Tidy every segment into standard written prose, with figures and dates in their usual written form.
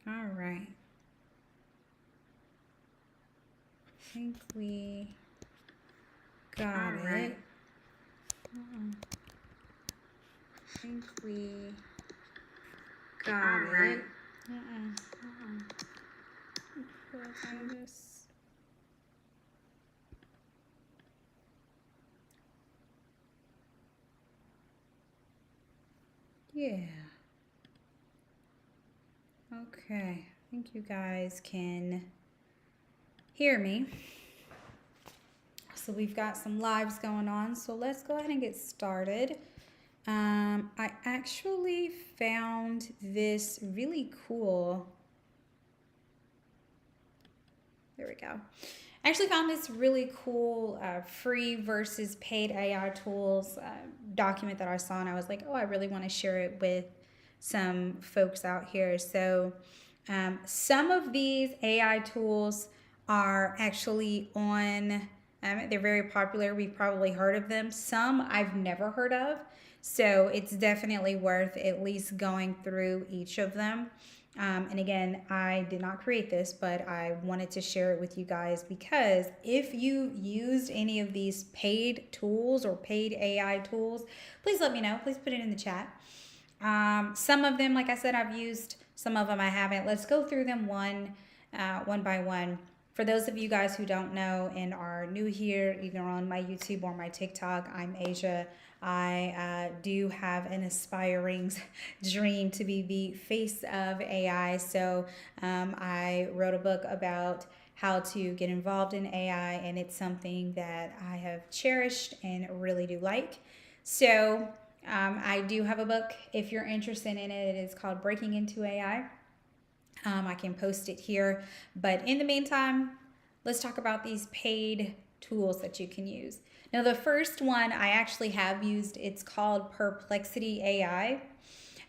All right. I think we got it. I think we got it. I just. Yeah. Okay. I think you guys can hear me. So we've got some lives going on. So let's go ahead and get started. I actually found this really cool. There we go. I actually found this really cool free versus paid AI tools document that I saw, and I was like, oh, I really want to share it with some folks out here. So, some of these AI tools are actually on, they're very popular. We've probably heard of them. Some I've never heard of. So, it's definitely worth at least going through each of them. And again, I did not create this, but I wanted to share it with you guys because if you used any of these paid tools or paid AI tools, please let me know. Please put it in the chat. Some of them, like I said, I've used. Some of them I haven't. Let's go through them one by one. For those of you guys who don't know and are new here, either on my YouTube or my TikTok, I'm Asia. I do have an aspiring dream to be the face of AI. So I wrote a book about how to get involved in AI, and it's something that I have cherished and really do like. So I do have a book. If you're interested in it, it is called Breaking Into AI. I can post it here. But in the meantime, let's talk about these paid tools that you can use. Now, the first one I actually have used, it's called Perplexity AI.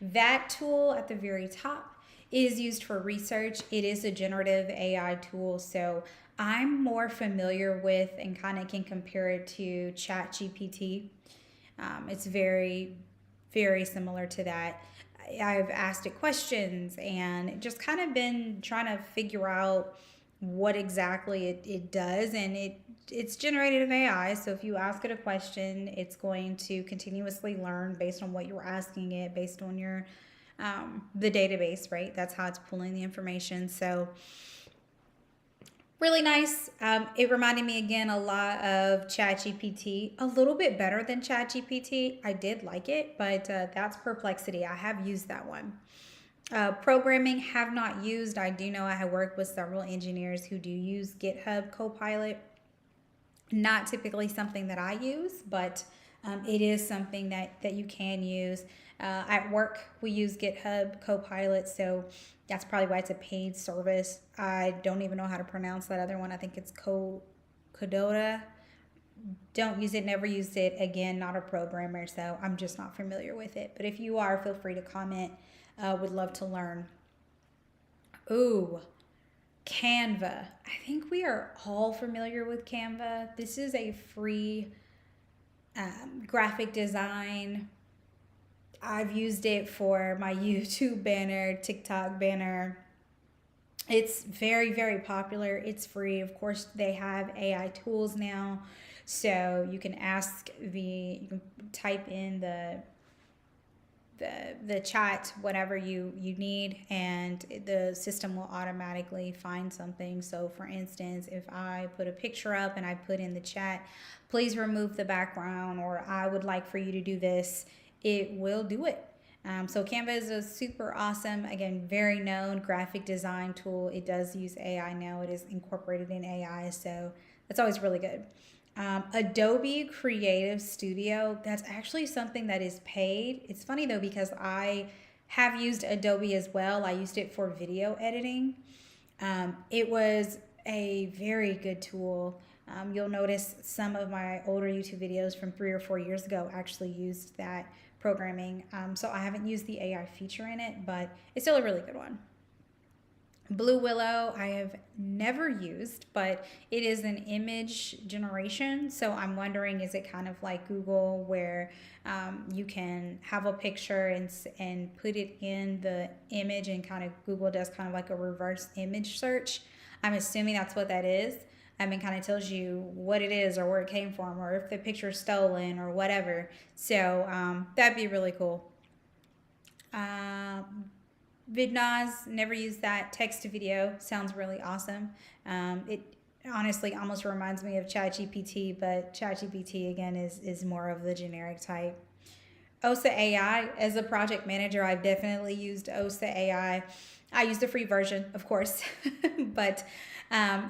That tool at the very top is used for research. It is a generative AI tool. So I'm more familiar with and kind of can compare it to ChatGPT. It's very, very similar to that. I've asked it questions and just kind of been trying to figure out what exactly it does, and it's generative AI. So if you ask it a question, it's going to continuously learn based on what you're asking it, based on your the database, right? That's how it's pulling the information. So really nice. It reminded me again a lot of ChatGPT, a little bit better than ChatGPT. I did like it, but that's Perplexity. I have used that one. Programming have not used. I do know I have worked with several engineers who do use GitHub Copilot. Not typically something that I use, but it is something that you can use. At work, we use GitHub Copilot, so that's probably why it's a paid service. I don't even know how to pronounce that other one. I think it's Codota. Don't use it, never used it. Again, not a programmer, so I'm just not familiar with it. But if you are, feel free to comment. Would love to learn. Ooh, Canva. I think we are all familiar with Canva. This is a free graphic design. I've used it for my YouTube banner, TikTok banner. It's very, very popular. It's free. Of course, they have AI tools now. So you can you can type in the chat whatever you need, and the system will automatically find something. So for instance, if I put a picture up and I put in the chat, please remove the background, or I would like for you to do this, it will do it. So Canva is a super awesome, again, very known graphic design tool. It does use AI now. It is incorporated in AI, so that's always really good. Adobe Creative Studio, that's actually something that is paid. It's funny though, because I have used Adobe as well. I used it for video editing. It was a very good tool. You'll notice some of my older YouTube videos from 3 or 4 years ago actually used that programming. So I haven't used the AI feature in it, but it's still a really good one. Blue Willow, I have never used, but it is an image generation. So I'm wondering, is it kind of like Google where you can have a picture and put it in the image and kind of Google does kind of like a reverse image search? I'm assuming that's what that is. It kind of tells you what it is or where it came from or if the picture is stolen or whatever. So that'd be really cool. Um, VidNaz, never used that. Text to video sounds really awesome. It honestly almost reminds me of ChatGPT, but ChatGPT again is more of the generic type. OSA AI, as a project manager, I've definitely used OSA AI. I use the free version, of course, but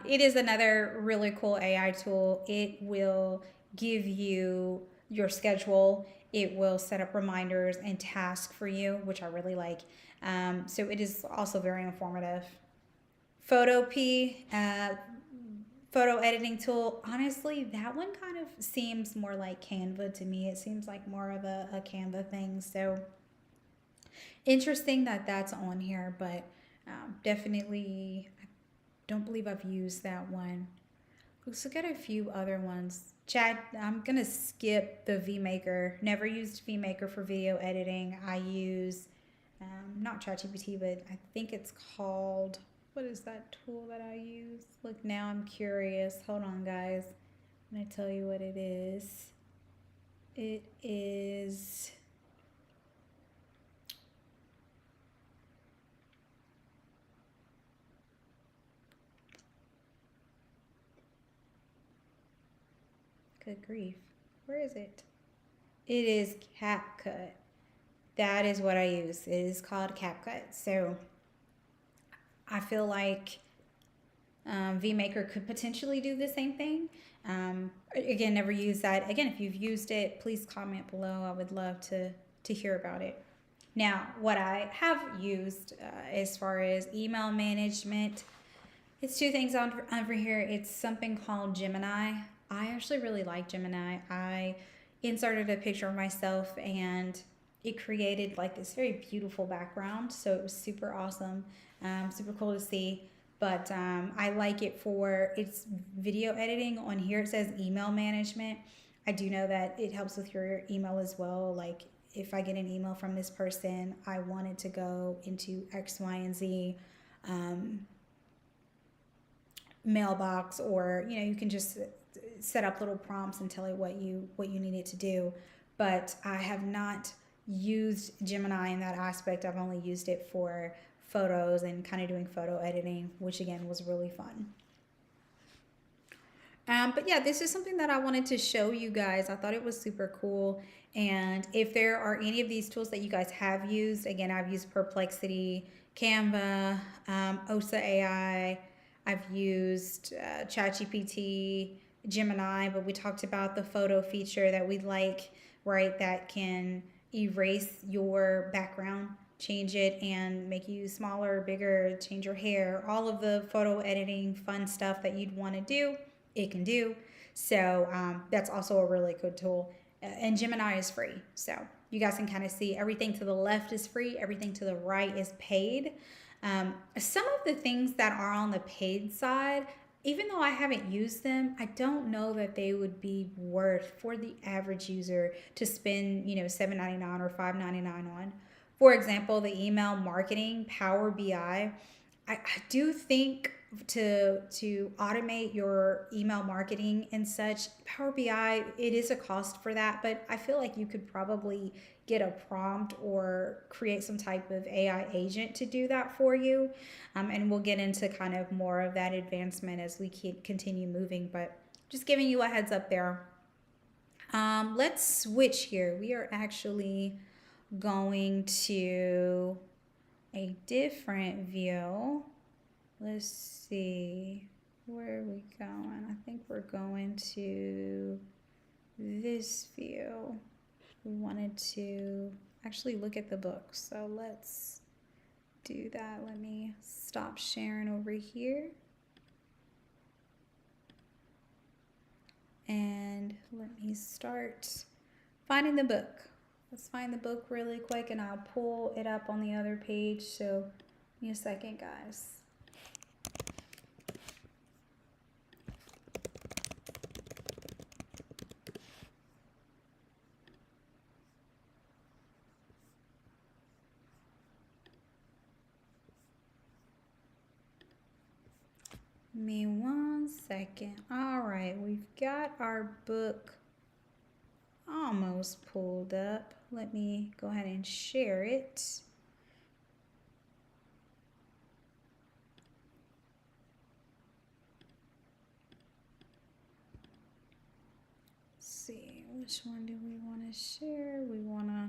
it is another really cool AI tool. It will give you your schedule. It will set up reminders and tasks for you, which I really like. So it is also very informative. Photopea, photo editing tool. Honestly, that one kind of seems more like Canva to me. It seems like more of a Canva thing. So interesting that that's on here, but definitely, I don't believe I've used that one. Let's look at a few other ones. Chad, I'm gonna skip the VMaker. Never used VMaker for video editing. I use not ChatGPT, but I think it's called. What is that tool that I use? Look, now I'm curious. Hold on, guys. I'm gonna tell you what it is. It is. Good grief. Where is it? It is CapCut. That is what I use. It is called CapCut. So I feel like VMaker could potentially do the same thing. Again, never use that. Again, if you've used it, please comment below. I would love to hear about it. Now, what I have used as far as email management, it's two things over here. It's something called Gemini. I actually really like Gemini. I inserted a picture of myself and it created like this very beautiful background. So it was super awesome, super cool to see. But I like it for its video editing. On here it says email management. I do know that it helps with your email as well. Like if I get an email from this person, I want it to go into X, Y, and Z mailbox, or you can just set up little prompts and tell it what you need it to do. But I have not used Gemini in that aspect. I've only used it for photos and kind of doing photo editing, which again was really fun. But yeah, this is something that I wanted to show you guys. I thought it was super cool. And if there are any of these tools that you guys have used, again, I've used Perplexity, Canva, OSA AI, I've used ChatGPT, Gemini, but we talked about the photo feature that we like, right? That can erase your background, change it, and make you smaller, bigger, change your hair, all of the photo editing fun stuff that you'd want to do, it can do. So that's also a really good tool. And Gemini is free. So you guys can kind of see everything to the left is free, everything to the right is paid. Some of the things that are on the paid side, even though I haven't used them, I don't know that they would be worth for the average user to spend, $7.99 or $5.99 on. For example, the email marketing, Power BI. I do think to automate your email marketing and such, Power BI, it is a cost for that, but I feel like you could probably get a prompt or create some type of AI agent to do that for you. And we'll get into kind of more of that advancement as we continue moving, but just giving you a heads up there. Let's switch here. We are actually going to a different view. Let's see. Where are we going? I think we're going to this view. We wanted to actually look at the book. So let's do that. Let me stop sharing over here. And let me start finding the book. Let's find the book really quick and I'll pull it up on the other page. So give me a second, guys. Give me 1 second. All right, we've got our book almost pulled up. Let me go ahead and share it. Let's see, which one do we want to share? We want to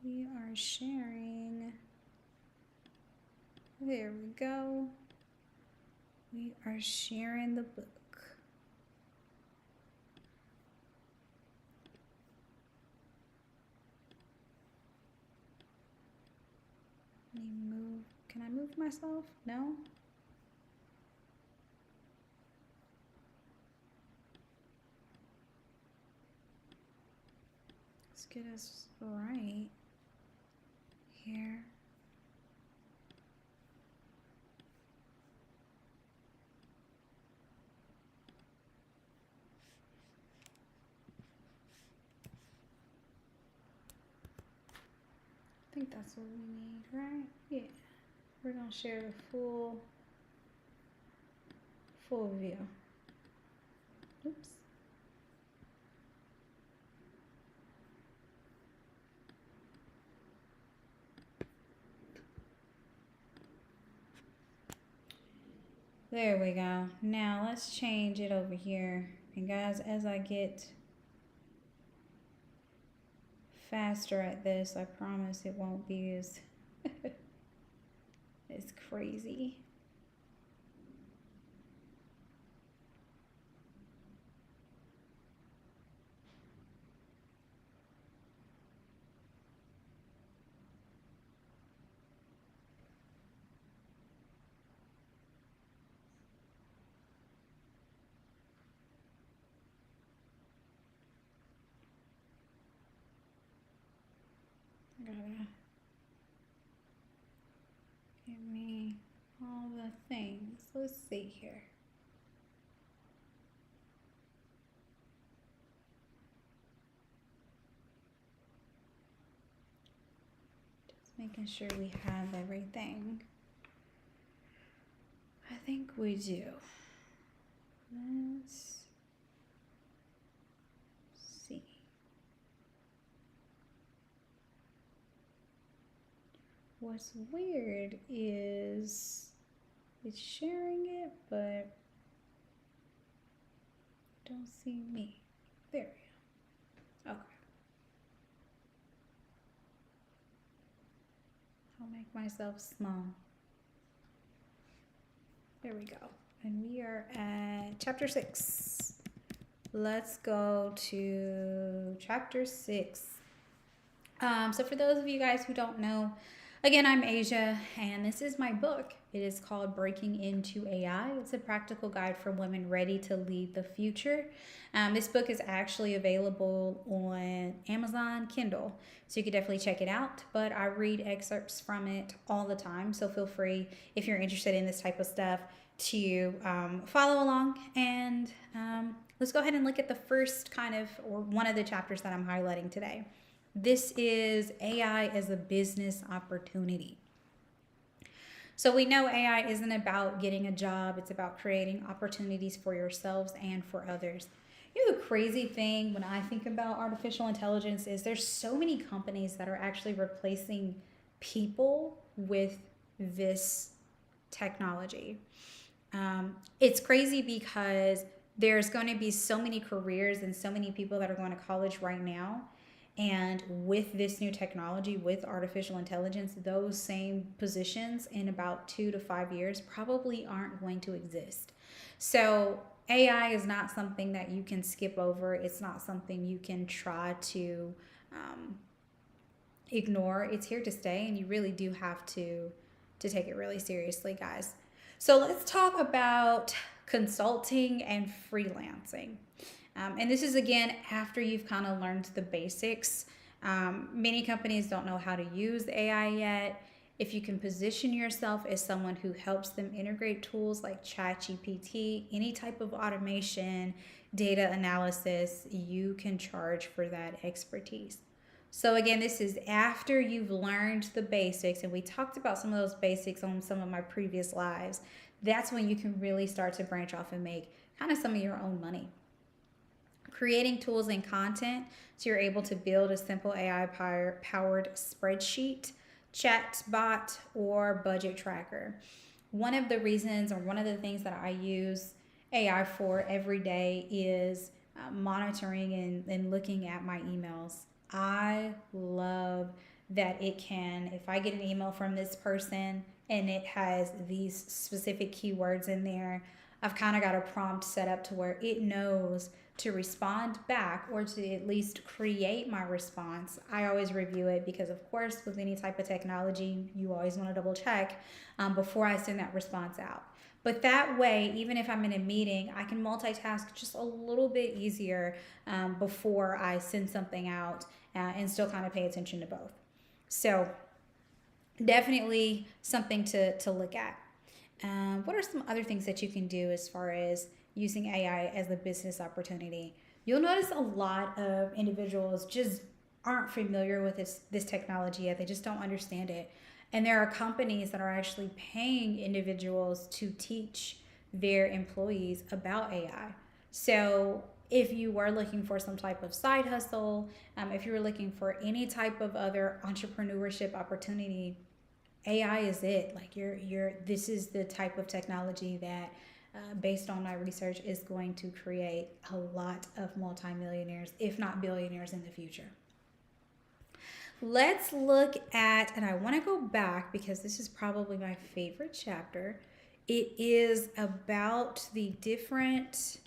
we are sharing. There we go. We are sharing the book. Let me move. Can I move myself? No? Let's get us right here. I think that's what we need, right? Yeah. We're gonna share the full view. Oops. There we go. Now let's change it over here. And guys, as I get faster at this, I promise it won't be as as crazy. I gotta give me all the things. Let's see here. Just making sure we have everything. I think we do. Let's see. What's weird is it's sharing it, but don't see me. There we go. Okay. I'll make myself small. There we go. And we are at chapter 6. Let's go to chapter 6. So for those of you guys who don't know, again, I'm Asia, and this is my book. It is called Breaking Into AI. It's a practical guide for women ready to lead the future. This book is actually available on Amazon Kindle, so you can definitely check it out. But I read excerpts from it all the time, so feel free, if you're interested in this type of stuff, to follow along. And let's go ahead and look at the first or one of the chapters that I'm highlighting today. This is AI as a business opportunity. So we know AI isn't about getting a job. It's about creating opportunities for yourselves and for others. You know, the crazy thing when I think about artificial intelligence is there's so many companies that are actually replacing people with this technology. It's crazy because there's going to be so many careers and so many people that are going to college right now. And with this new technology, with artificial intelligence, those same positions in about 2 to 5 years probably aren't going to exist. So AI is not something that you can skip over. It's not something you can try to ignore. It's here to stay, and you really do have to take it really seriously, guys. So let's talk about consulting and freelancing. And this is, again, after you've kind of learned the basics. Many companies don't know how to use AI yet. If you can position yourself as someone who helps them integrate tools like ChatGPT, any type of automation, data analysis, you can charge for that expertise. So, again, this is after you've learned the basics, and we talked about some of those basics on some of my previous lives. That's when you can really start to branch off and make kind of some of your own money. Creating tools and content so you're able to build a simple AI powered spreadsheet, chat bot, or budget tracker. One of the reasons, or one of the things that I use AI for every day is monitoring and looking at my emails. I love that it can, if I get an email from this person and it has these specific keywords in there, I've kind of got a prompt set up to where it knows to respond back or to at least create my response. I always review it because, of course, with any type of technology, you always want to double check before I send that response out. But that way, even if I'm in a meeting, I can multitask just a little bit easier before I send something out and still kind of pay attention to both. So, definitely something to look at. What are some other things that you can do as far as using AI as a business opportunity? You'll notice a lot of individuals just aren't familiar with this technology yet. They just don't understand it. And there are companies that are actually paying individuals to teach their employees about AI. So if you were looking for some type of side hustle, if you were looking for any type of other entrepreneurship opportunity, AI is it. Like this is the type of technology that, based on my research, is going to create a lot of multimillionaires, if not billionaires, in the future. Let's look at, and I want to go back because this is probably my favorite chapter. It is about the different,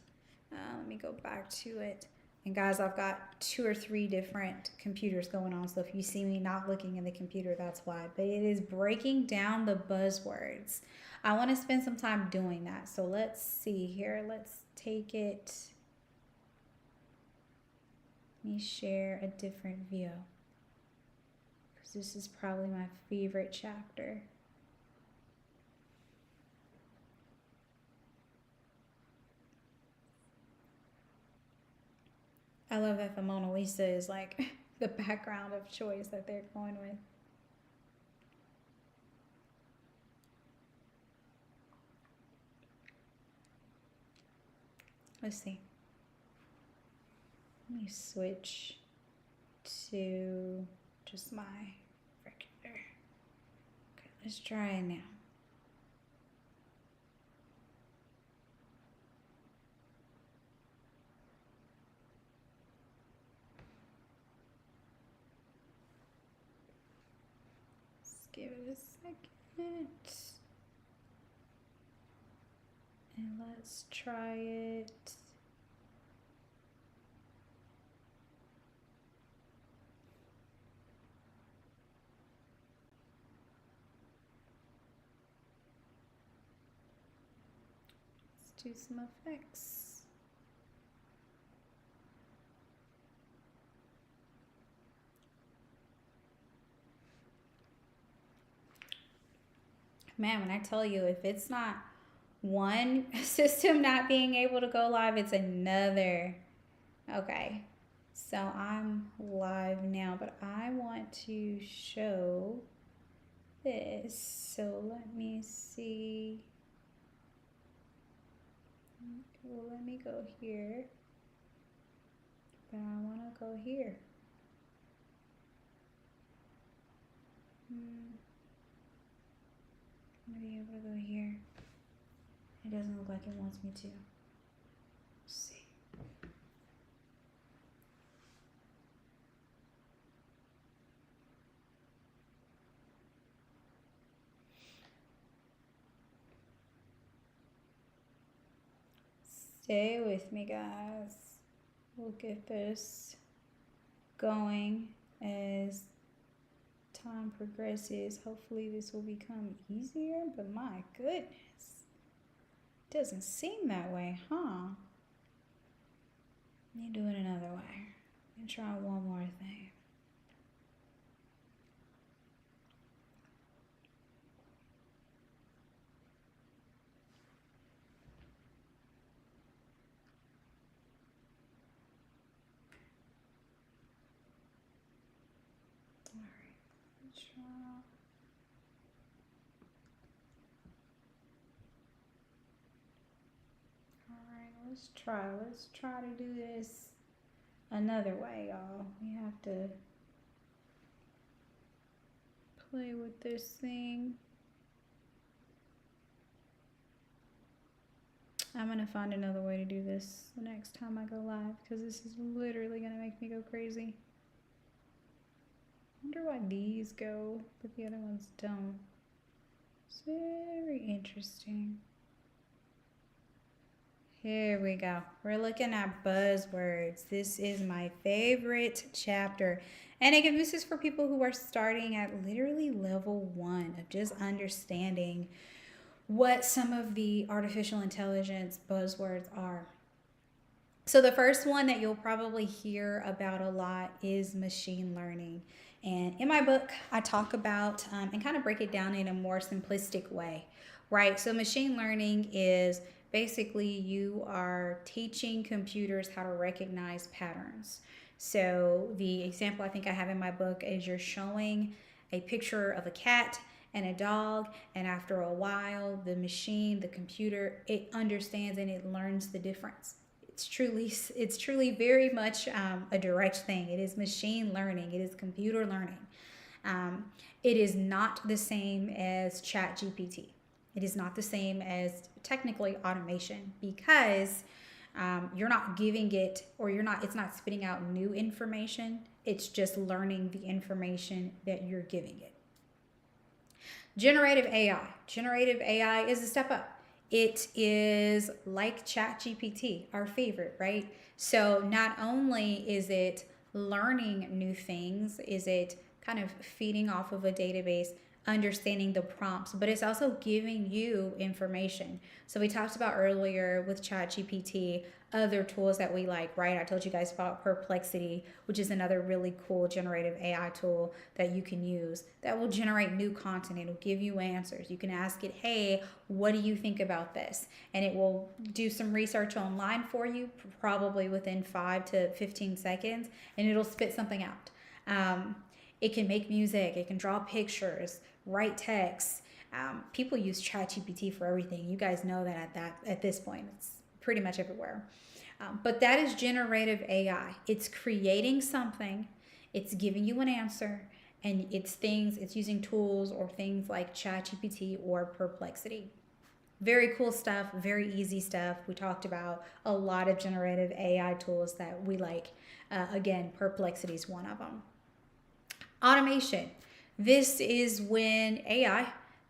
let me go back to it. And guys, I've got 2 or 3 different computers going on. So if you see me not looking in the computer, that's why. But it is breaking down the buzzwords. I want to spend some time doing that. So let's see here. Let's take it. Let me share a different view, because this is probably my favorite chapter. I love that the Mona Lisa is like the background of choice that they're going with. Let's see. Let me switch to just my regular. Okay, let's try it now. Give it a second. And let's try it. Let's do some effects. Man, when I tell you, if it's not one system not being able to go live, it's another. Okay, so I'm live now, but I want to show this. So let me see. Well, let me go here, but I want to go here. I'm gonna be able to go here. It doesn't look like it wants me to. Let's see. Stay with me, guys. We'll get this going as time progresses. Hopefully this will become easier, but my goodness, it doesn't seem that way, huh? Let me do it another way. Let me try one more thing. Let's try. Let's try to do this another way, y'all. We have to play with this thing. I'm gonna find another way to do this the next time I go live because this is literally gonna make me go crazy. I wonder why these go, but the other ones don't. It's very interesting. Here we go. We're looking at buzzwords. This is my favorite chapter. And again, this is for people who are starting at literally level 1 of just understanding what some of the artificial intelligence buzzwords are. So the first one that you'll probably hear about a lot is machine learning. And in my book, I talk about and kind of break it down in a more simplistic way, right? So machine learning is basically you are teaching computers how to recognize patterns. So the example I think I have in my book is you're showing a picture of a cat and a dog, and after a while the machine, the computer, it understands and it learns the difference. It's truly very much a direct thing. It is machine learning. It is computer learning. It is not the same as ChatGPT. It is not the same as technically automation because you're not giving it, or it's not spitting out new information. It's just learning the information that you're giving it. Generative AI. Generative AI is a step up. It is like ChatGPT, our favorite, right? So not only is it learning new things, is it kind of feeding off of a database, understanding the prompts, but it's also giving you information. So we talked about earlier with ChatGPT, other tools that we like, right? I told you guys about Perplexity, which is another really cool generative AI tool that you can use that will generate new content. It'll give you answers. You can ask it, hey, what do you think about this? And it will do some research online for you, probably within 5 to 15 seconds, and it'll spit something out. It can make music, it can draw pictures, write text. People use ChatGPT for everything. You guys know that at this point. It's pretty much everywhere. But that is generative AI. It's creating something, it's giving you an answer, and it's using tools or things like ChatGPT or Perplexity. Very cool stuff, very easy stuff. We talked about a lot of generative AI tools that we like. Again, Perplexity is one of them. Automation. This is when AI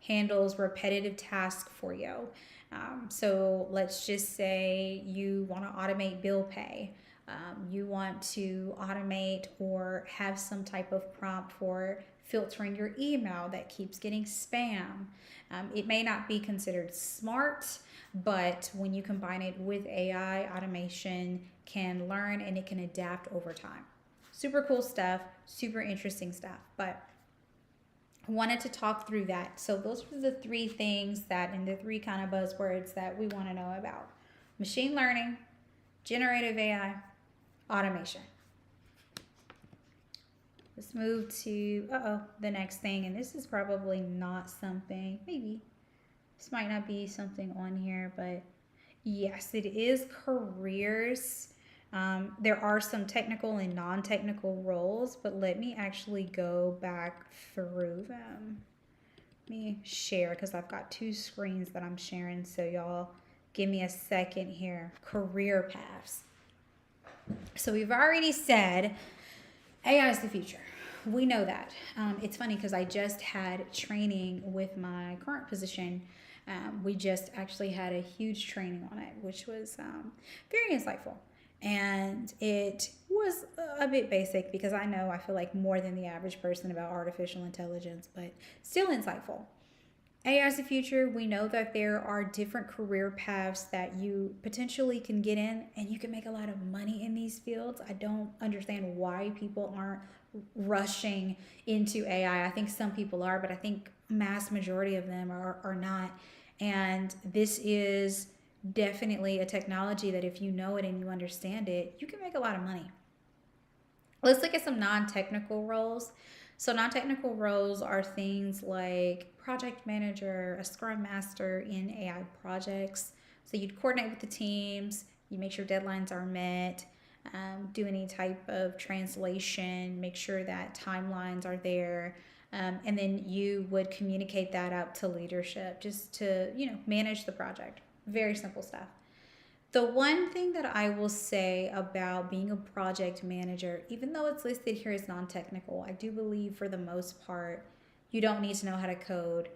handles repetitive tasks for you. So let's just say you want to automate bill pay. You want to automate or have some type of prompt for filtering your email that keeps getting spam. It may not be considered smart, but when you combine it with AI, automation can learn and it can adapt over time. Super cool stuff, super interesting stuff, but I wanted to talk through that. So those are the 3 things and the 3 kind of buzzwords that we want to know about. Machine learning, generative AI, automation. Let's move to, the next thing. And this is probably not something, maybe. This might not be something on here, but yes, it is careers. There are some technical and non-technical roles, but let me actually go back through them. Let me share because I've got 2 screens that I'm sharing. So y'all give me a second here. Career paths. So we've already said AI is the future. We know that. It's funny because I just had training with my current position. We just actually had a huge training on it, which was very insightful. And it was a bit basic because I feel like more than the average person about artificial intelligence, but still insightful. AI is the future. We know that there are different career paths that you potentially can get in, and you can make a lot of money in these fields. I don't understand why people aren't rushing into AI. I think some people are, but I think mass majority of them are not. And this is definitely a technology that if you know it and you understand it, you can make a lot of money. Let's look at some non-technical roles. So non-technical roles are things like project manager, a scrum master in AI projects. So you'd coordinate with the teams, you make sure deadlines are met, do any type of translation, make sure that timelines are there, and then you would communicate that out to leadership just to, manage the project. Very simple stuff. The one thing that I will say about being a project manager, even though it's listed here as non technical, I do believe for the most part, you don't need to know how to code.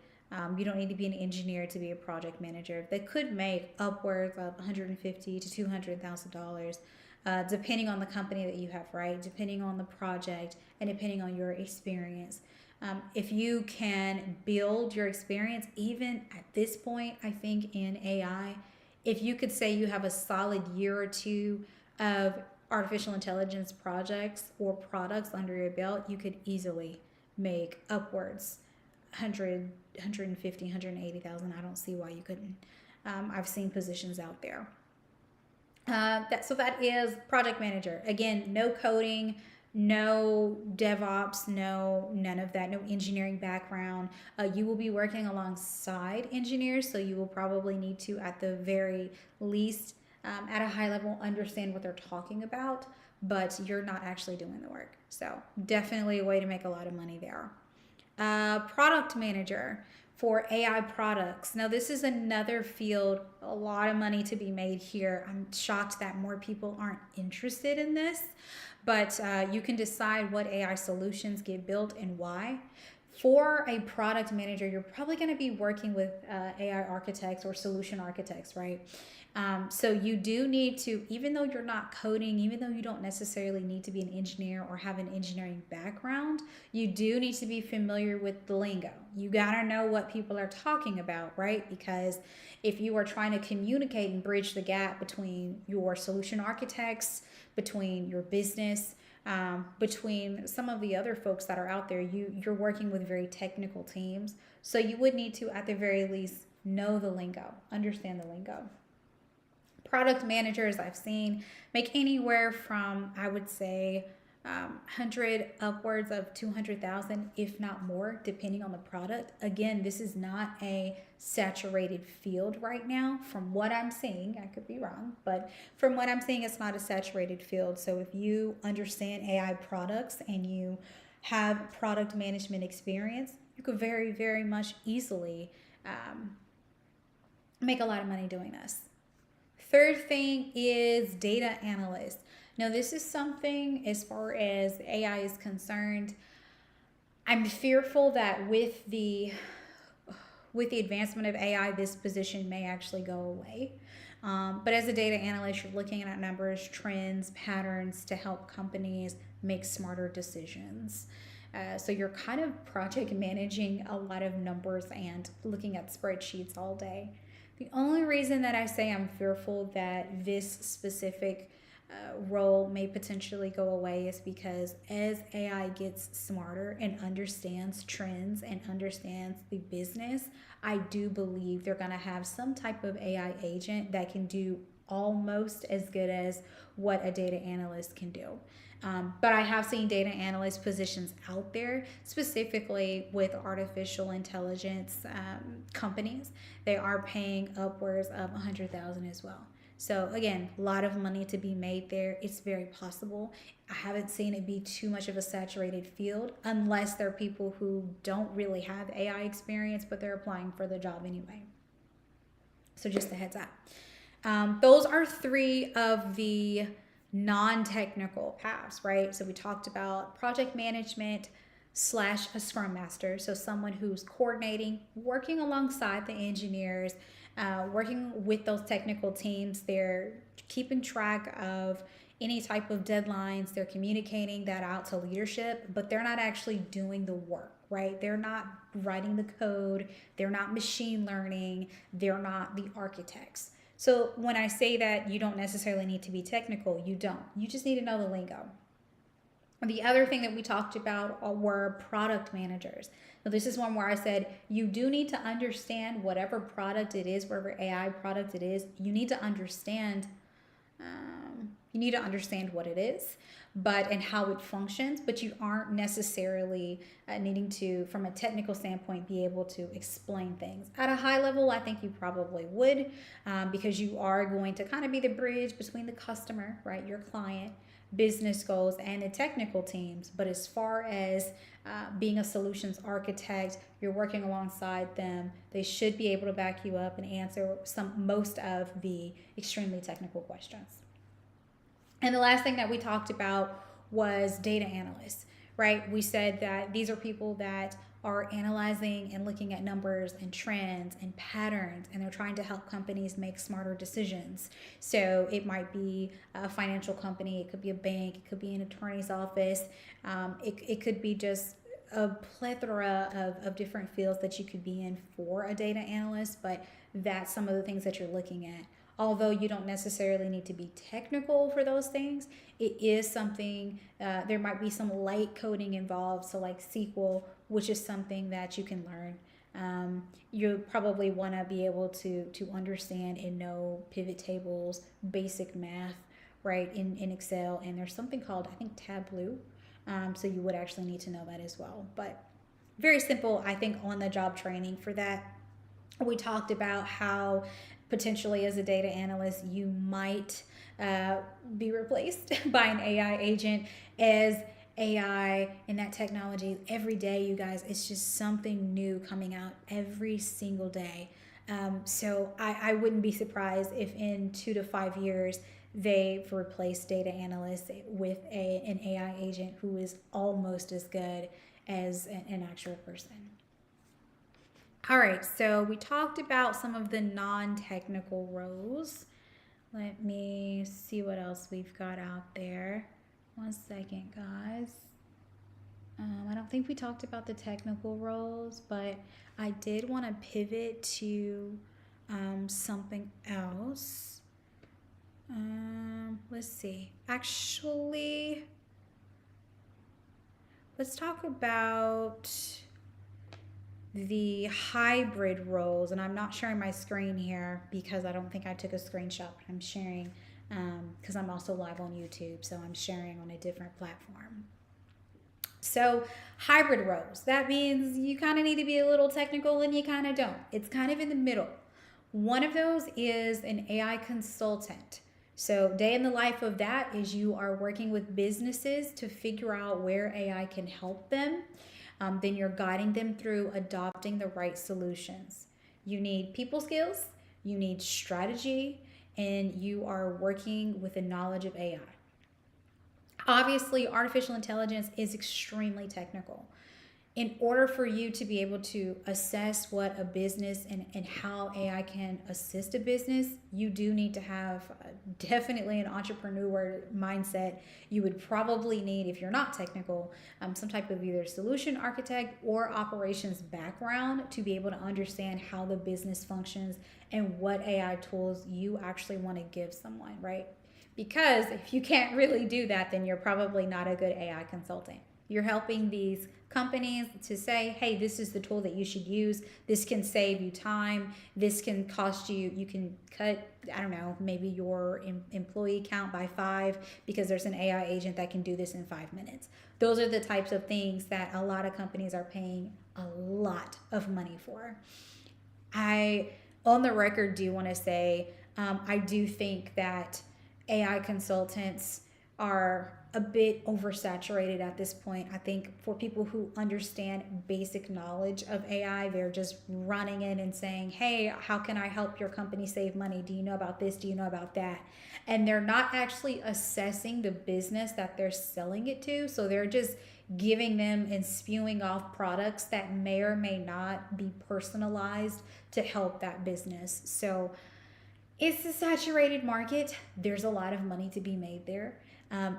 You don't need to be an engineer to be a project manager. They could make upwards of $150,000 to $200,000, depending on the company that you have, right? Depending on the project and depending on your experience. If you can build your experience, even at this point, I think in AI, if you could say you have a solid year or two of artificial intelligence projects or products under your belt, you could easily make upwards 100, 150, 180,000. I don't see why you couldn't. I've seen positions out there. So that is project manager. Again, no coding, no DevOps, none of that, no engineering background. You will be working alongside engineers, so you will probably need to, at the very least, at a high level, understand what they're talking about, but you're not actually doing the work. So definitely a way to make a lot of money there. Product manager for AI products. Now, this is another field, a lot of money to be made here. I'm shocked that more people aren't interested in this, but you can decide what AI solutions get built and why. For a product manager, you're probably going to be working with AI architects or solution architects, right? So you do need to, even though you're not coding, even though you don't necessarily need to be an engineer or have an engineering background, you do need to be familiar with the lingo. You gotta know what people are talking about, right? Because if you are trying to communicate and bridge the gap between your solution architects, between your business, between some of the other folks that are out there, you're working with very technical teams. So you would need to, at the very least, know the lingo, understand the lingo. Product managers I've seen make anywhere from, I would say, 100 upwards of 200,000, if not more, depending on the product. Again, this is not a saturated field right now. From what I'm seeing, I could be wrong, but from what I'm seeing, it's not a saturated field. So if you understand AI products and you have product management experience, you could very, very much easily make a lot of money doing this. Third thing is data analyst. Now, this is something, as far as AI is concerned, I'm fearful that with the advancement of AI, this position may actually go away. But as a data analyst, you're looking at numbers, trends, patterns to help companies make smarter decisions. So you're kind of project managing a lot of numbers and looking at spreadsheets all day. The only reason that I say I'm fearful that this specific role may potentially go away is because as AI gets smarter and understands trends and understands the business, I do believe they're going to have some type of AI agent that can do almost as good as what a data analyst can do. But I have seen data analyst positions out there, specifically with artificial intelligence companies. They are paying upwards of 100,000 as well. So again, a lot of money to be made there. It's very possible. I haven't seen it be too much of a saturated field unless there are people who don't really have AI experience, but they're applying for the job anyway. So just a heads up. Those are three of the non-technical paths, right? So we talked about project management / a scrum master. So someone who's coordinating, working alongside the engineers, working with those technical teams. They're keeping track of any type of deadlines. They're communicating that out to leadership, but they're not actually doing the work, right? They're not writing the code. They're not machine learning. They're not the architects. So when I say that you don't necessarily need to be technical, you don't. You just need to know the lingo. The other thing that we talked about were product managers. Now, this is one where I said you do need to understand whatever product it is, whatever AI product it is, you need to understand You need to understand what it is, and how it functions, but you aren't necessarily needing to, from a technical standpoint, be able to explain things. At a high level, I think you probably would, because you are going to kind of be the bridge between the customer, right, your client, business goals, and the technical teams. But as far as being a solutions architect, you're working alongside them. They should be able to back you up and answer most of the extremely technical questions. And the last thing that we talked about was data analysts, right? We said that these are people that are analyzing and looking at numbers and trends and patterns, and they're trying to help companies make smarter decisions. So it might be a financial company, it could be a bank, it could be an attorney's office, it could be just a plethora of different fields that you could be in for a data analyst, but that's some of the things that you're looking at. Although you don't necessarily need to be technical for those things, it is something, there might be some light coding involved, so like SQL, which is something that you can learn. You probably want to be able to understand and know pivot tables, basic math, right, in Excel, and there's something called, I think, Tableau, so you would actually need to know that as well. But very simple, I think, on the job training for that. We talked about how potentially as a data analyst, you might be replaced by an AI agent. As AI and that technology, every day, you guys, it's just something new coming out every single day. So I wouldn't be surprised if in 2 to 5 years, they've replaced data analysts with an AI agent who is almost as good as an actual person. All right, so we talked about some of the non-technical roles. Let me see what else we've got out there. 1 second, guys. I don't think we talked about the technical roles, but I did want to pivot to something else. Let's see. Actually, let's talk about the hybrid roles, and I'm not sharing my screen here because I don't think I took a screenshot, but I'm sharing because I'm also live on YouTube, so I'm sharing on a different platform. So hybrid roles, that means you kind of need to be a little technical and you kind of don't. It's kind of in the middle. One of those is an AI consultant. So day in the life of that is you are working with businesses to figure out where AI can help them. Then you're guiding them through adopting the right solutions. You need people skills, you need strategy, and you are working with the knowledge of AI. Obviously, artificial intelligence is extremely technical. In order for you to be able to assess what a business and how AI can assist a business, you do need to have definitely an entrepreneur mindset. You would probably need, if you're not technical, some type of either solution architect or operations background to be able to understand how the business functions and what AI tools you actually want to give someone, right? Because if you can't really do that, then you're probably not a good AI consultant. You're helping these companies to say, hey, this is the tool that you should use. This can save you time. This can cost you, you can cut, I don't know, maybe your employee count by 5 because there's an AI agent that can do this in 5 minutes. Those are the types of things that a lot of companies are paying a lot of money for. I, on the record, do want to say, I do think that AI consultants are a bit oversaturated at this point. I think for people who understand basic knowledge of AI, they're just running in and saying, hey, how can I help your company save money? Do you know about this? Do you know about that? And they're not actually assessing the business that they're selling it to. So they're just giving them and spewing off products that may or may not be personalized to help that business. So it's a saturated market. There's a lot of money to be made there.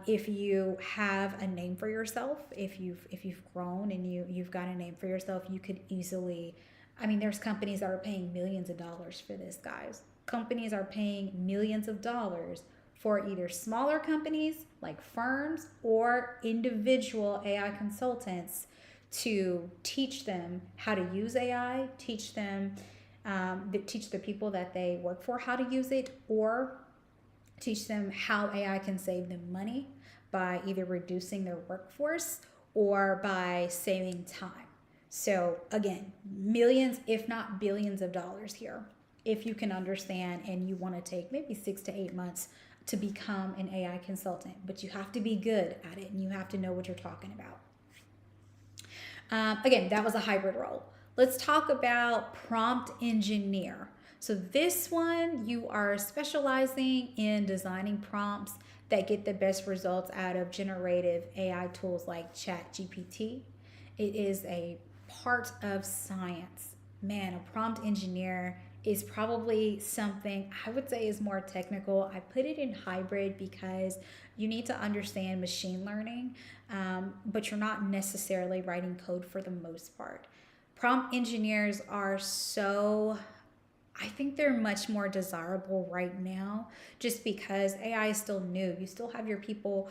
If you have a name for yourself, if you've grown and you've got a name for yourself, you could easily, I mean, there's companies that are paying millions of dollars for this, guys. Companies are paying millions of dollars for either smaller companies like firms or individual AI consultants to teach them how to use AI, teach them, teach the people that they work for how to use it, or teach them how AI can save them money by either reducing their workforce or by saving time. So, again, millions, if not billions of dollars here, if you can understand and you want to take maybe 6 to 8 months to become an AI consultant, but you have to be good at it and you have to know what you're talking about. Again, that was a hybrid role. Let's talk about prompt engineer. So this one, you are specializing in designing prompts that get the best results out of generative AI tools like ChatGPT. It is a part of science. Man, a prompt engineer is probably something I would say is more technical. I put it in hybrid because you need to understand machine learning, but you're not necessarily writing code for the most part. Prompt engineers are I think they're much more desirable right now just because AI is still new. You still have your people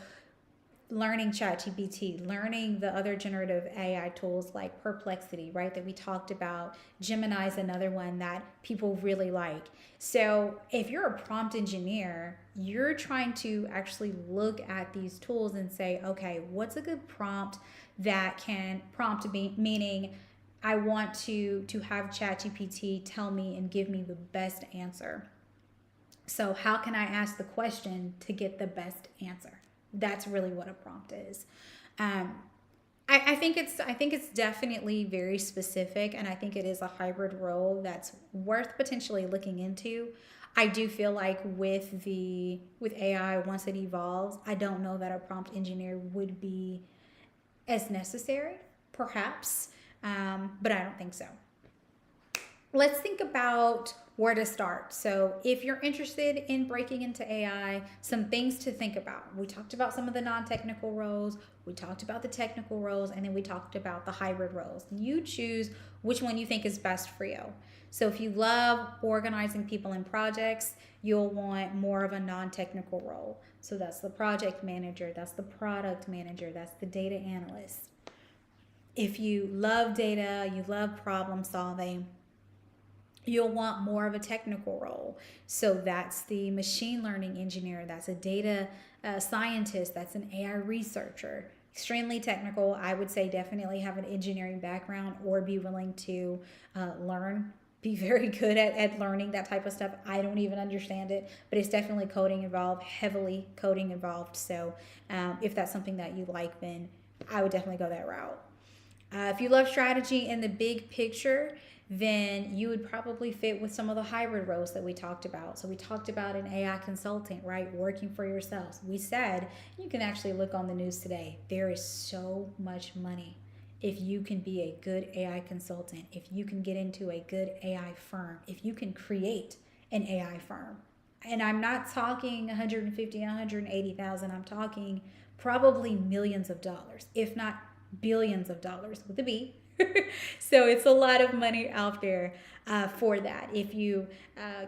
learning ChatGPT, learning the other generative AI tools like Perplexity, right, that we talked about. Gemini is another one that people really like. So if you're a prompt engineer, you're trying to actually look at these tools and say, okay, what's a good prompt that can prompt me, meaning I want to have ChatGPT tell me and give me the best answer. So how can I ask the question to get the best answer? That's really what a prompt is. I think it's definitely very specific, and I think it is a hybrid role that's worth potentially looking into. I do feel like with AI, once it evolves, I don't know that a prompt engineer would be as necessary, perhaps, but I don't think so. Let's think about where to start. So, if you're interested in breaking into AI, some things to think about. We talked about some of the non technical roles, we talked about the technical roles, and then we talked about the hybrid roles. You choose which one you think is best for you. So, if you love organizing people in projects, you'll want more of a non technical role. So, that's the project manager, that's the product manager, that's the data analyst. If you love data, you love problem solving, you'll want more of a technical role. So that's the machine learning engineer, that's a data scientist, that's an AI researcher. Extremely technical. I would say definitely have an engineering background or be willing to learn. Be very good at learning that type of stuff. I don't even understand it, but it's definitely coding involved, heavily coding involved. So if that's something that you like, then I would definitely go that route. If you love strategy in the big picture, then you would probably fit with some of the hybrid roles that we talked about. So we talked about an AI consultant, right? Working for yourselves. We said you can actually look on the news today. There is so much money if you can be a good AI consultant, if you can get into a good AI firm, if you can create an AI firm. And I'm not talking 150, 180,000. I'm talking probably millions of dollars, if not billions of dollars with a B. So it's a lot of money out there for that. If you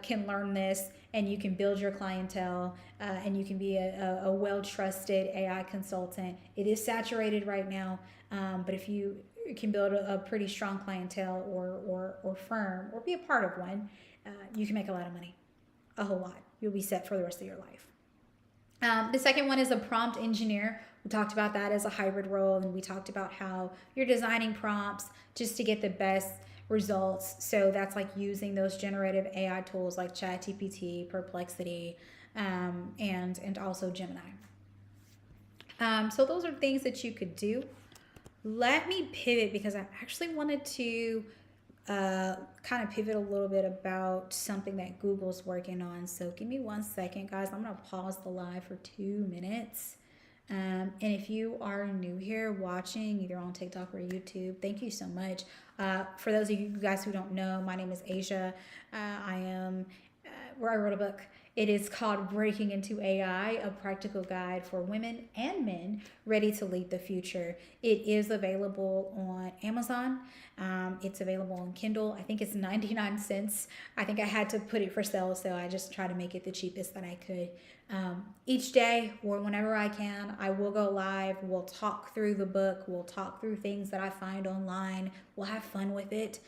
can learn this and you can build your clientele and you can be a well-trusted AI consultant. It is saturated right now, but if you can build a pretty strong clientele or firm or be a part of one, you can make a lot of money, a whole lot. You'll be set for the rest of your life. The second one is a prompt engineer. We talked about that as a hybrid role, and we talked about how you're designing prompts just to get the best results. So that's like using those generative AI tools like ChatGPT, Perplexity, and also Gemini. So those are things that you could do. Let me pivot because I actually wanted to kind of pivot a little bit about something that Google's working on. So give me 1 second, guys. I'm going to pause the live for 2 minutes. And if you are new here watching either on TikTok or YouTube, thank you so much. For those of you guys who don't know, my name is Asia. I am where I wrote a book. It is called Breaking into AI, a practical guide for women and men ready to lead the future. It is available on Amazon. It's available on Kindle. I think it's 99 cents. I think I had to put it for sale, so I just try to make it the cheapest that I could. Each day or whenever I can, I will go live. We'll talk through the book. We'll talk through things that I find online. We'll have fun with it.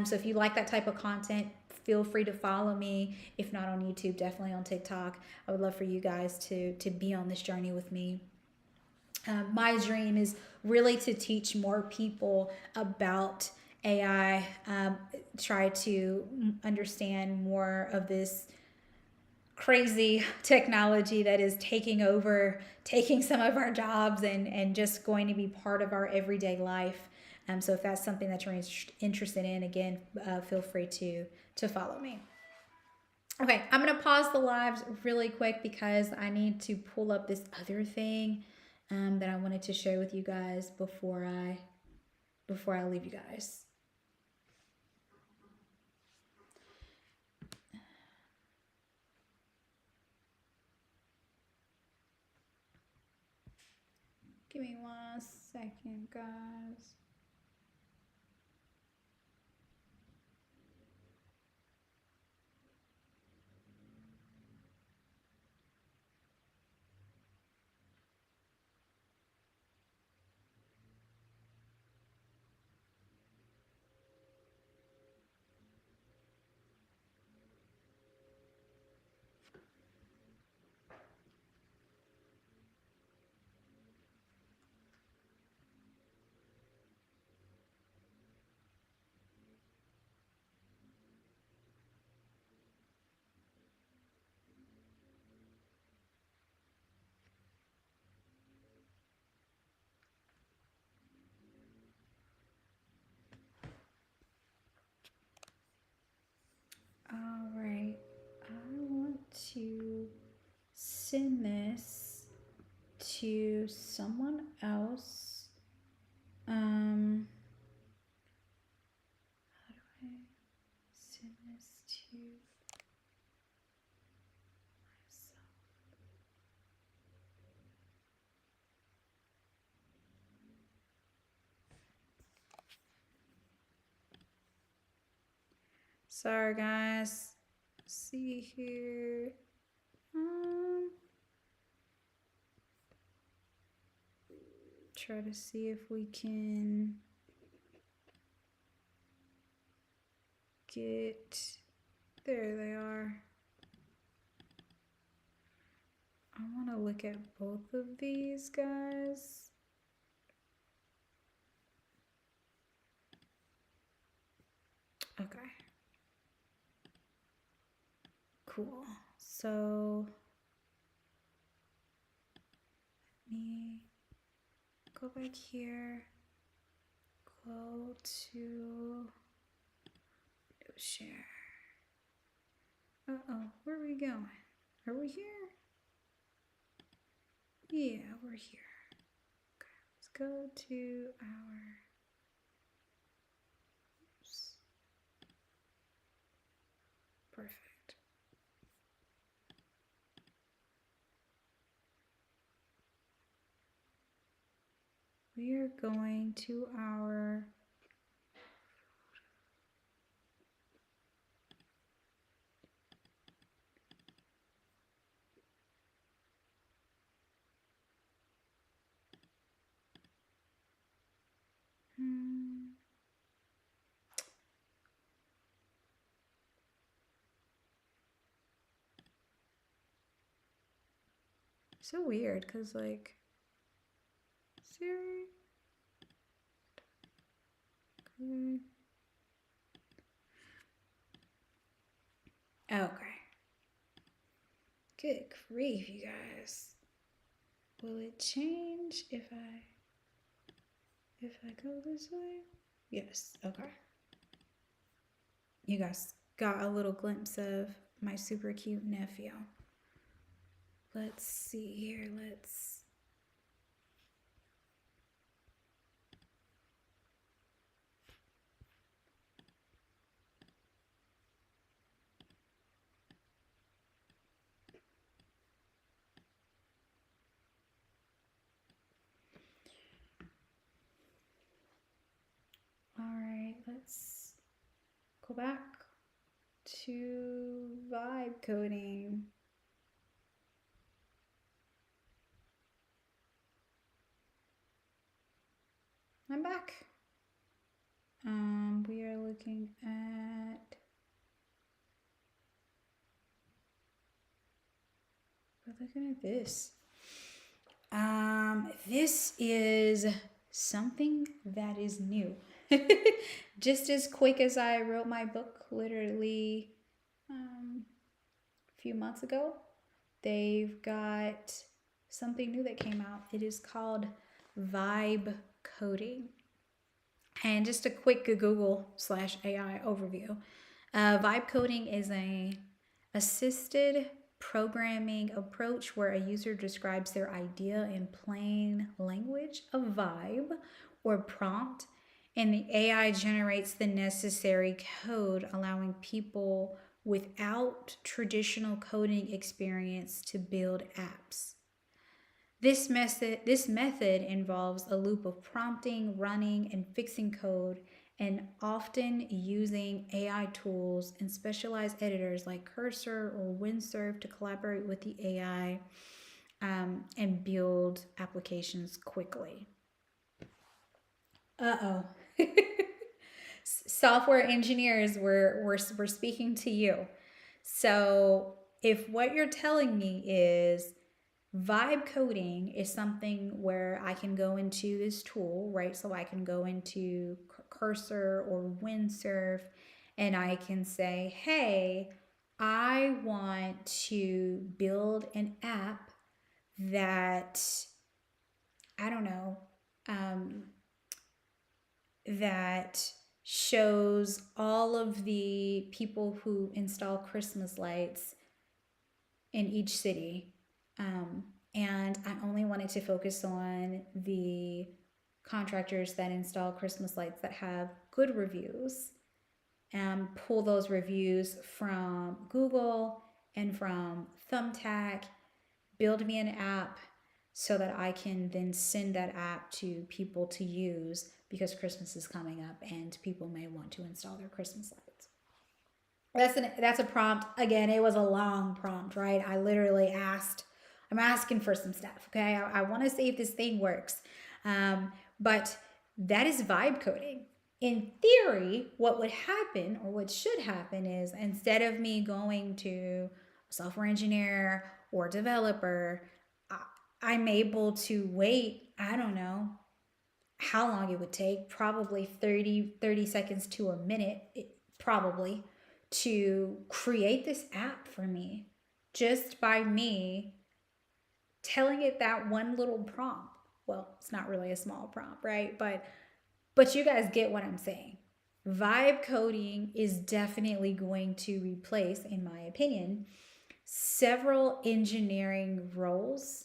So if you like that type of content, feel free to follow me. If not on YouTube, definitely on TikTok. I would love for you guys to be on this journey with me. My dream is really to teach more people about AI, try to understand more of this crazy technology that is taking over, taking some of our jobs and just going to be part of our everyday life. So if that's something that you're interested in, again, feel free to follow me. Okay, I'm gonna pause the lives really quick because I need to pull up this other thing that I wanted to share with you guys before I leave you guys. Give me 1 second, guys. All right, I want to send this to someone else. How do I send this to myself? Sorry, guys. See here. Try to see if we can get. There they are. I want to look at both of these guys. Okay. Cool. So let me go back here. Go to share. Uh-oh, where are we going? Are we here? Yeah, we're here. Okay, let's go to our. Oops. Perfect. We are going to our. So weird, because, like, Siri. Okay. Good grief, you guys. Will it change if I go this way? Yes, okay. You guys got a little glimpse of my super cute nephew. Let's see here, let's. All right, let's go back to vibe coding. I'm back. We are looking at we're looking at this. This is something that is new. Just as quick as I wrote my book, literally a few months ago, they've got something new that came out. It is called Vibe Coding. And just a quick Google/AI overview. Vibe coding is a assisted programming approach where a user describes their idea in plain language, a vibe or prompt, and the AI generates the necessary code, allowing people without traditional coding experience to build apps. This method involves a loop of prompting, running, and fixing code, and often using AI tools and specialized editors like Cursor or Windsurf to collaborate with the AI and build applications quickly. Software engineers, we're speaking to you. So if what you're telling me is vibe coding is something where I can go into this tool, right? So I can go into Cursor or Windsurf and I can say, hey, I want to build an app that, I don't know, that shows all of the people who install Christmas lights in each city. And I only wanted to focus on the contractors that install Christmas lights that have good reviews, and pull those reviews from Google and from Thumbtack, build me an app so that I can then send that app to people to use because Christmas is coming up and people may want to install their Christmas lights. That's a prompt. Again, it was a long prompt, right? I literally asked, I'm asking for some stuff, okay? I want to see if this thing works. But that is vibe coding. In theory, what would happen or what should happen is instead of me going to a software engineer or developer, I'm able to wait, I don't know how long it would take, probably 30 seconds to a minute, probably, to create this app for me just by me telling it that one little prompt. Well, it's not really a small prompt, right? But you guys get what I'm saying. Vibe coding is definitely going to replace, in my opinion, several engineering roles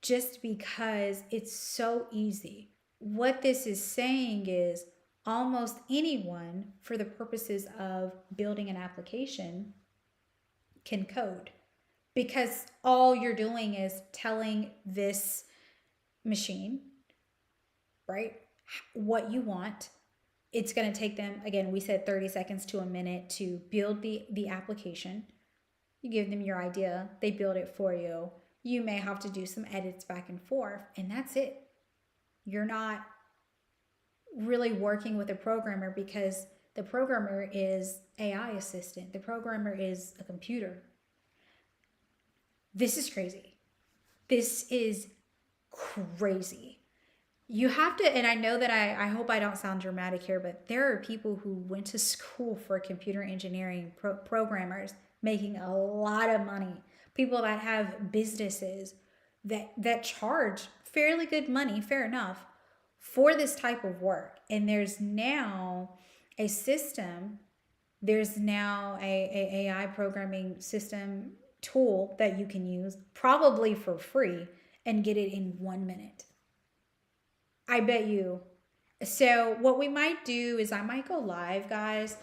just because it's so easy. What this is saying is almost anyone, for the purposes of building an application, can code, because all you're doing is telling this machine, right, what you want. It's going to take them, again, we said 30 seconds to a minute to build the application. You give them your idea, they build it for you. You may have to do some edits back and forth, and that's it. You're not really working with a programmer because the programmer is AI assistant. The programmer is a computer. This is crazy. This is crazy. You have to, and I know that I hope I don't sound dramatic here, but there are people who went to school for computer engineering, programmers making a lot of money. People that have businesses that charge fairly good money, fair enough, for this type of work. And there's now a system, there's now a AI programming system tool that you can use probably for free and get it in 1 minute. I bet you. So what we might do is I might go live, guys,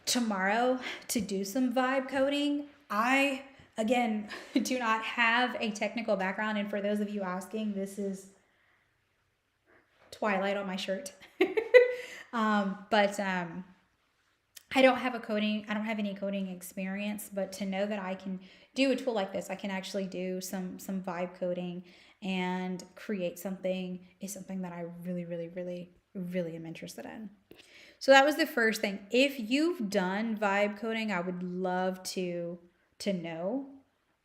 tomorrow to do some vibe coding. I, again, do not have a technical background. And for those of you asking, this is Twilight on my shirt. But I don't have any coding experience, but to know that I can do a tool like this, I can actually do some vibe coding and create something is something that I really, really, really, really am interested in. So that was the first thing. If you've done vibe coding, I would love to know.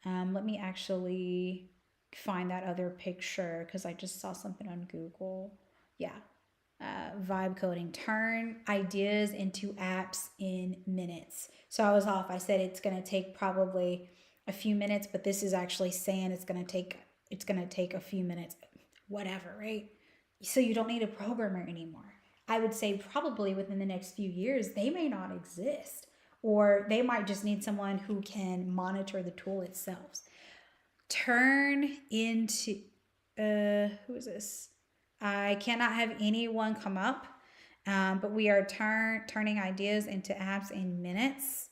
Let me actually find that other picture because I just saw something on Google. Yeah. Vibe coding. Turn ideas into apps in minutes. So I was off. I said it's going to take probably a few minutes, but this is actually saying it's going to take a few minutes. Whatever, right? So you don't need a programmer anymore. I would say probably within the next few years, they may not exist, or they might just need someone who can monitor the tool itself. Turn into, who is this? I cannot have anyone come up, but we are turning ideas into apps in minutes.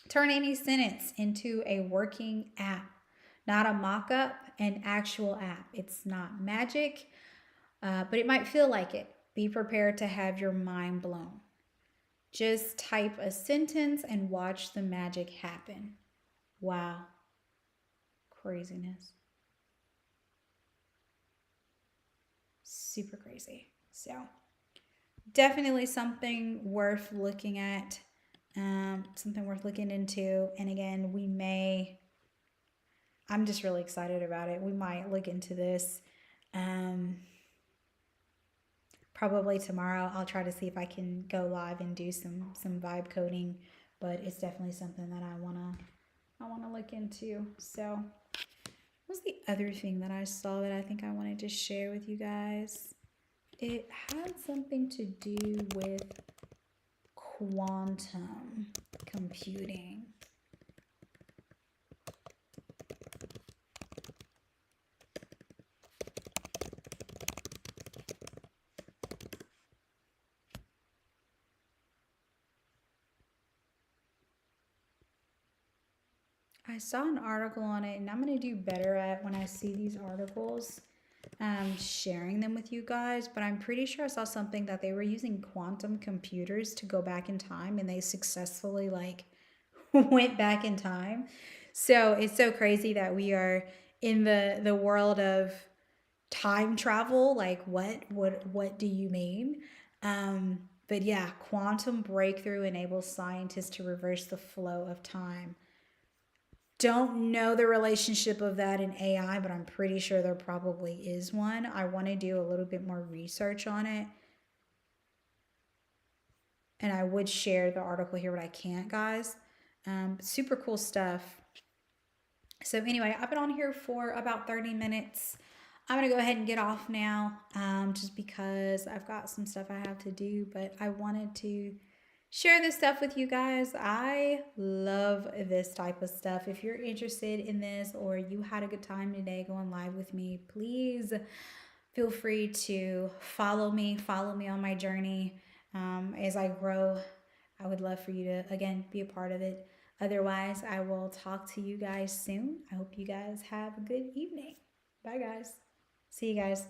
Turn any sentence into a working app, not a mock up, an actual app. It's not magic, but it might feel like it. Be prepared to have your mind blown. Just type a sentence and watch the magic happen. Wow. Craziness. Super crazy. So, definitely something worth looking at, something worth looking into. And again, I'm just really excited about it. We might look into this. Probably tomorrow. I'll try to see if I can go live and do some vibe coding, but it's definitely something that I wanna look into. So, what's the other thing that I saw that I think I wanted to share with you guys? It had something to do with quantum computing. I saw an article on it, and I'm going to do better at when I see these articles, sharing them with you guys. But I'm pretty sure I saw something that they were using quantum computers to go back in time, and they successfully went back in time. So it's so crazy that we are in the world of time travel. Like, what do you mean? But yeah, quantum breakthrough enables scientists to reverse the flow of time. Don't know the relationship of that in AI, but I'm pretty sure there probably is one. I want to do a little bit more research on it. And I would share the article here, but I can't, guys. Super cool stuff. So anyway, I've been on here for about 30 minutes. I'm going to go ahead and get off now, just because I've got some stuff I have to do. But I wanted to share this stuff with you guys. I love this type of stuff. If you're interested in this or you had a good time today going live with me, please feel free to follow me on my journey. As I grow, I would love for you to, again, be a part of it. Otherwise, I will talk to you guys soon. I hope you guys have a good evening. Bye, guys. See you guys.